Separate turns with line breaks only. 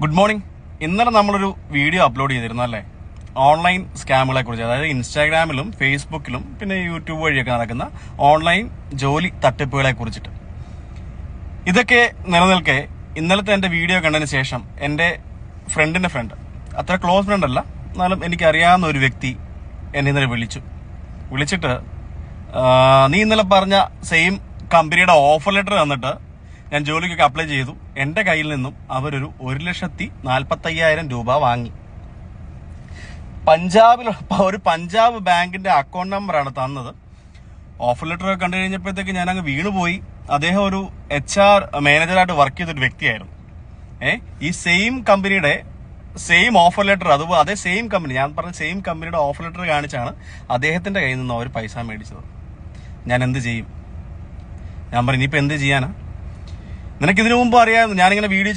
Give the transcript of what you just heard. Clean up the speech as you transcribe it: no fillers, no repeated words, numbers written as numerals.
Good morning. ഇന്നലെ നമ്മളൊരു video upload ചെയ്തിരുന്നു അല്ലേ, ഓൺലൈൻ സ്കാമുകളെ കുറിച്ച്. അതായത് ഇൻസ്റ്റാഗ്രാമിലും ഫേസ്ബുക്കിലും പിന്നെ യൂട്യൂബ് വഴിയൊക്കെ നടക്കുന്ന ഓൺലൈൻ ജോലി തട്ടിപ്പുകളെ കുറിച്ചിട്ട്. ഇതൊക്കെ നിലനിൽക്കെ ഇന്നലത്തെ എൻ്റെ വീഡിയോ കണ്ടതിന് ശേഷം എൻ്റെ ഫ്രണ്ടിന്റെ ഫ്രണ്ട്, അത്ര ക്ലോസ് ഫ്രണ്ട് അല്ല എന്നാലും എനിക്കറിയാവുന്ന ഒരു വ്യക്തി എന്നെ ഇന്നലെ വിളിച്ചിട്ട് നീ ഇന്നലെ പറഞ്ഞ സെയിം കമ്പനിയുടെ ഓഫർ ലെറ്റർ തന്നിട്ട് ഞാൻ ജോലിക്കൊക്കെ അപ്ലൈ ചെയ്തു, എൻ്റെ കയ്യിൽ നിന്നും അവരൊരു 1,45,000 രൂപ വാങ്ങി. ഒരു പഞ്ചാബ് ബാങ്കിന്റെ അക്കൗണ്ട് നമ്പറാണ് തന്നത്. ഓഫർ ലെറ്റർ കണ്ടു കഴിഞ്ഞപ്പോഴത്തേക്ക് ഞാൻ അങ്ങ് വീണുപോയി. അദ്ദേഹം ഒരു HR മാനേജറായിട്ട് വർക്ക് ചെയ്തൊരു വ്യക്തിയായിരുന്നു. ഈ സെയിം കമ്പനിയുടെ സെയിം ഓഫർ ലെറ്റർ, അതുപോലെ അതേ സെയിം കമ്പനി, ഞാൻ പറഞ്ഞ സെയിം കമ്പനിയുടെ ഓഫർ ലെറ്റർ കാണിച്ചാണ് അദ്ദേഹത്തിന്റെ കയ്യിൽ നിന്ന് അവർ പൈസ മേടിച്ചത്. ഞാൻ എന്ത് ചെയ്യും? ഞാൻ പറഞ്ഞു, ഇനിയിപ്പോ എന്ത് ചെയ്യാനാ? നിനക്ക് ഇതിനു മുമ്പ് അറിയാമായിരുന്നു ഞാനിങ്ങനെ വീഡിയോ